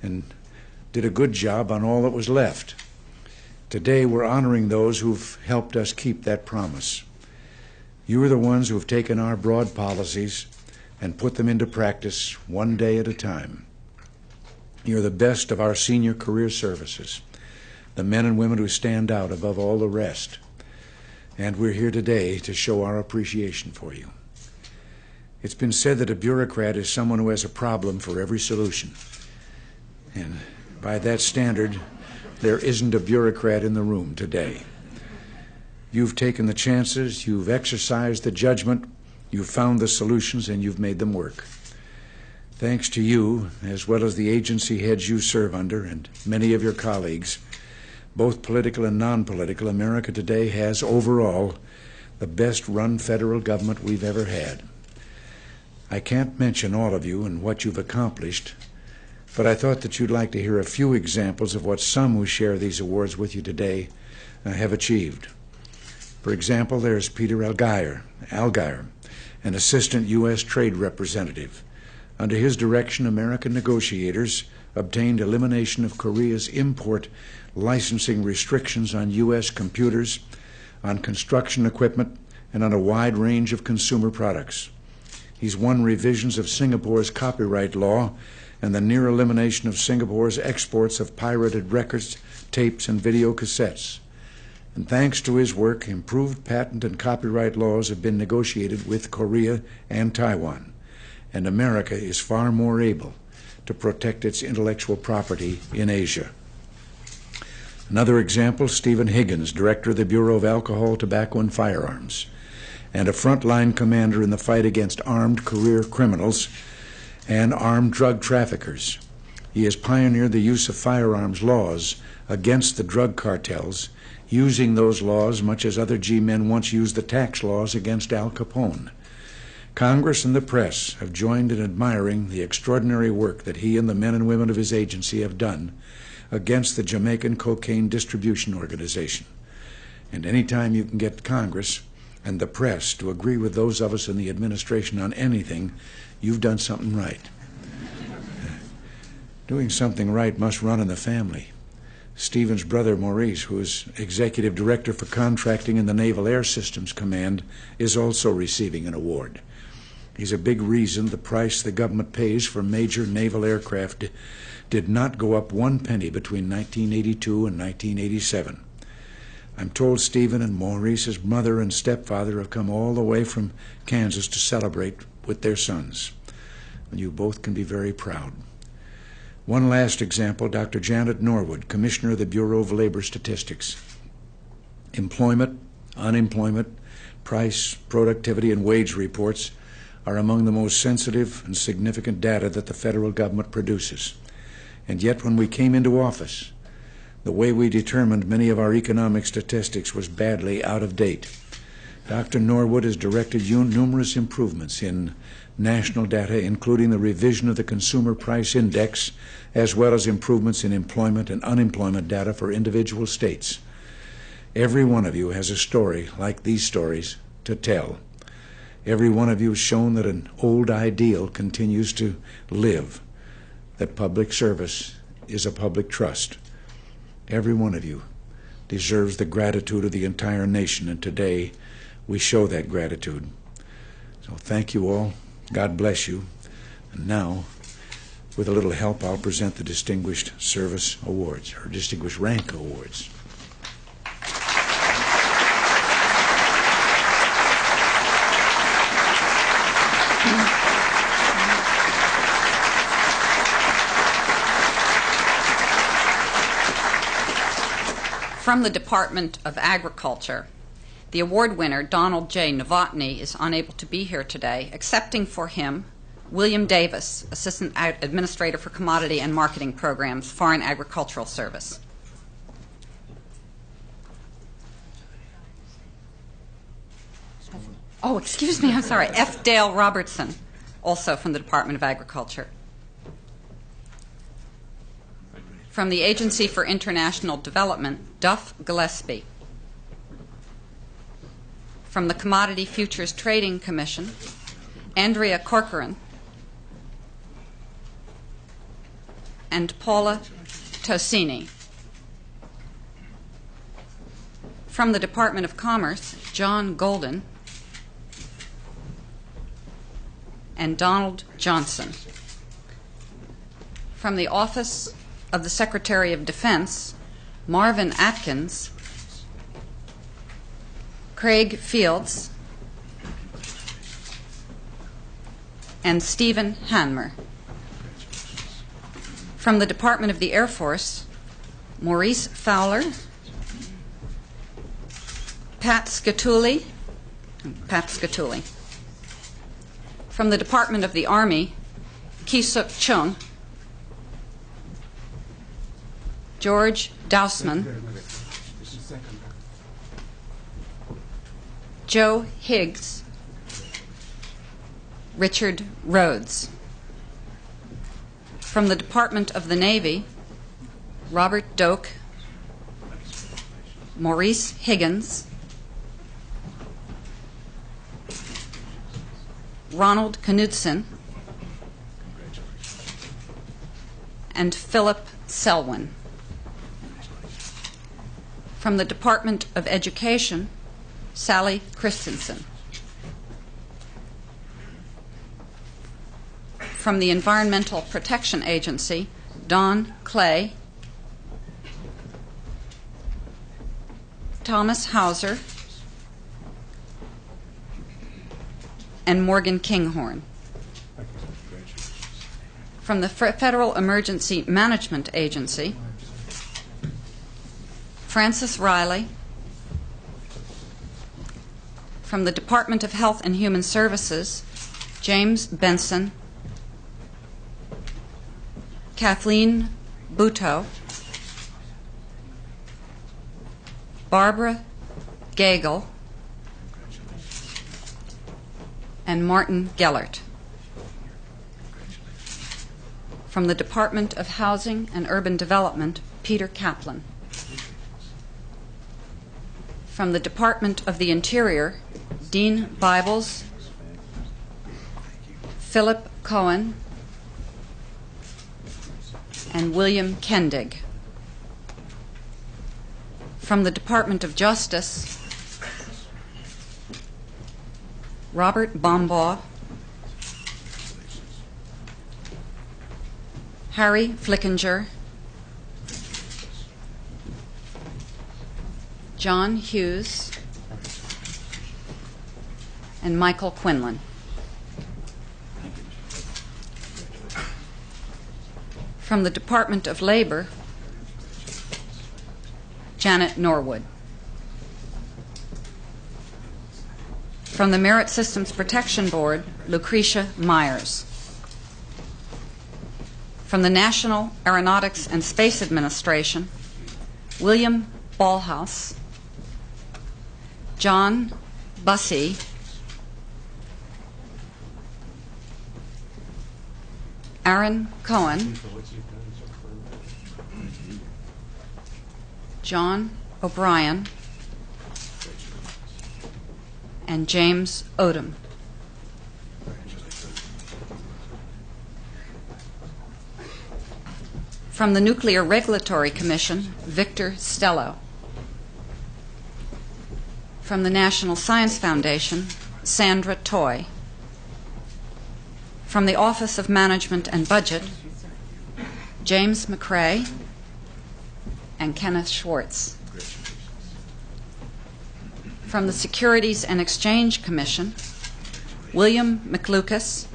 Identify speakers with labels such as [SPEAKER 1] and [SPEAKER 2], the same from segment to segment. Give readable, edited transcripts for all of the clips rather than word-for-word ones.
[SPEAKER 1] and did a good job on all that was left. Today, we're honoring those who've helped us keep that promise. You are the ones who have taken our broad policies and put them into practice one day at a time. You're the best of our senior career services, the men and women who stand out above all the rest. And we're here today to show our appreciation for you. It's been said that a bureaucrat is someone who has a problem for every solution. And by that standard, there isn't a bureaucrat in the room today. You've taken the chances, you've exercised the judgment, you've found the solutions, and you've made them work. Thanks to you, as well as the agency heads you serve under and many of your colleagues, both political and non-political, America today has overall the best-run federal government we've ever had. I can't mention all of you and what you've accomplished, but I thought that you'd like to hear a few examples of what some who share these awards with you today have achieved. For example, there's Peter Allgaier, an assistant U.S. trade representative. Under his direction, American negotiators obtained elimination of Korea's import licensing restrictions on U.S. computers, on construction equipment, and on a wide range of consumer products. He's won revisions of Singapore's copyright law and the near elimination of Singapore's exports of pirated records, tapes, and video cassettes. And thanks to his work, improved patent and copyright laws have been negotiated with Korea and Taiwan, and America is far more able to protect its intellectual property in Asia. Another example, Stephen Higgins, Director of the Bureau of Alcohol, Tobacco, and Firearms, and a frontline commander in the fight against armed career criminals and armed drug traffickers. He has pioneered the use of firearms laws against the drug cartels, using those laws much as other G-men once used the tax laws against Al Capone. Congress and the press have joined in admiring the extraordinary work that he and the men and women of his agency have done against the Jamaican Cocaine Distribution Organization. And anytime you can get Congress and the press to agree with those of us in the administration on anything, you've done something right. Doing something right must run in the family. Stephen's brother, Maurice, who is Executive Director for Contracting in the Naval Air Systems Command, is also receiving an award. He's a big reason the price the government pays for major naval aircraft did not go up 1 penny between 1982 and 1987. I'm told Stephen and Maurice's mother and stepfather have come all the way from Kansas to celebrate with their sons. And you both can be very proud. One last example, Dr. Janet Norwood, Commissioner of the Bureau of Labor Statistics. Employment, unemployment, price, productivity, and wage reports are among the most sensitive and significant data that the federal government produces. And yet, when we came into office, the way we determined many of our economic statistics was badly out of date. Dr. Norwood has directed numerous improvements in national data, including the revision of the Consumer Price Index, as well as improvements in employment and unemployment data for individual states. Every one of you has a story like these stories to tell. Every one of you has shown that an old ideal continues to live, that public service is a public trust. Every one of you deserves the gratitude of the entire nation, and today we show that gratitude. So thank you all. God bless you. And now, with a little help, I'll present the Distinguished Service Awards, or Distinguished Rank Awards.
[SPEAKER 2] From the Department of Agriculture, the award winner, Donald J. Novotny, is unable to be here today, accepting for him William Davis, Assistant Administrator for Commodity and Marketing Programs, Foreign Agricultural Service. Oh, excuse me, I'm sorry. F. Dale Robertson, also from the Department of Agriculture. From the Agency for International Development, Duff Gillespie. From the Commodity Futures Trading Commission, Andrea Corcoran. and Paula Tosini. From the Department of Commerce, John Golden and Donald Johnson. From the Office of the Secretary of Defense, Marvin Atkins, Craig Fields, and Stephen Hanmer. From the Department of the Air Force, Maurice Fowler, Pat Scatulli. From the Department of the Army, Ki-Suk Chung, George Dousman, Joe Higgs, Richard Rhodes. From the Department of the Navy, Robert Doak, Maurice Higgins, Ronald Knudsen, and Philip Selwyn. From the Department of Education, Sally Christensen. From the Environmental Protection Agency, Don Clay, Thomas Hauser, and Morgan Kinghorn. From the Federal Emergency Management Agency, Francis Riley. From the Department of Health and Human Services, James Benson, Kathleen Butow, Barbara Gagel, and Martin Gellert. From the Department of Housing and Urban Development, Peter Kaplan. From the Department of the Interior, Dean Bibles, Philip Cohen, and William Kendig. From the Department of Justice, Robert Bombaugh, Harry Flickinger, John Hughes, and Michael Quinlan. From the Department of Labor, Janet Norwood. From the Merit Systems Protection Board, Lucretia Myers. From the National Aeronautics and Space Administration, William Ballhaus, John Bussey, Aaron Cohen, John O'Brien, and James Odom. From the Nuclear Regulatory Commission, Victor Stello. From the National Science Foundation, Sandra Toy. From the Office of Management and Budget, James McCrae and Kenneth Schwartz. From the Securities and Exchange Commission, William McLucas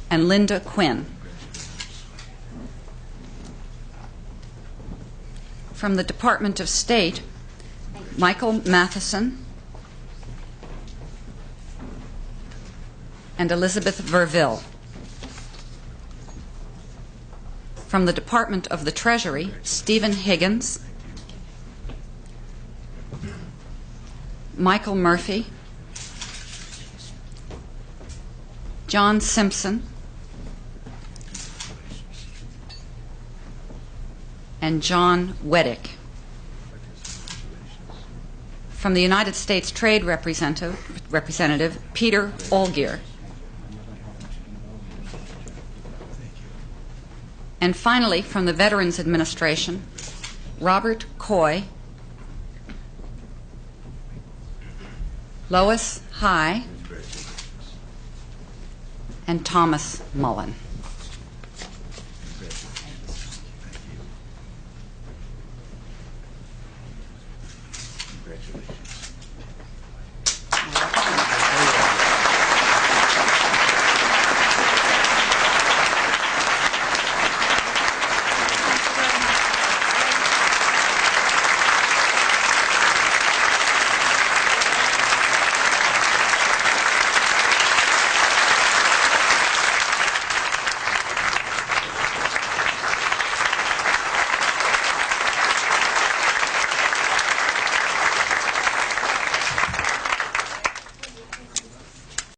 [SPEAKER 2] and Linda Quinn. From the Department of State, Michael Matheson and Elizabeth Verville. From the Department of the Treasury, Stephen Higgins, Michael Murphy, John Simpson, and John Weddick. From the United States Trade Representative Peter Olgier. And finally, from the Veterans Administration, Robert Coy, Lois High, and Thomas Mullen.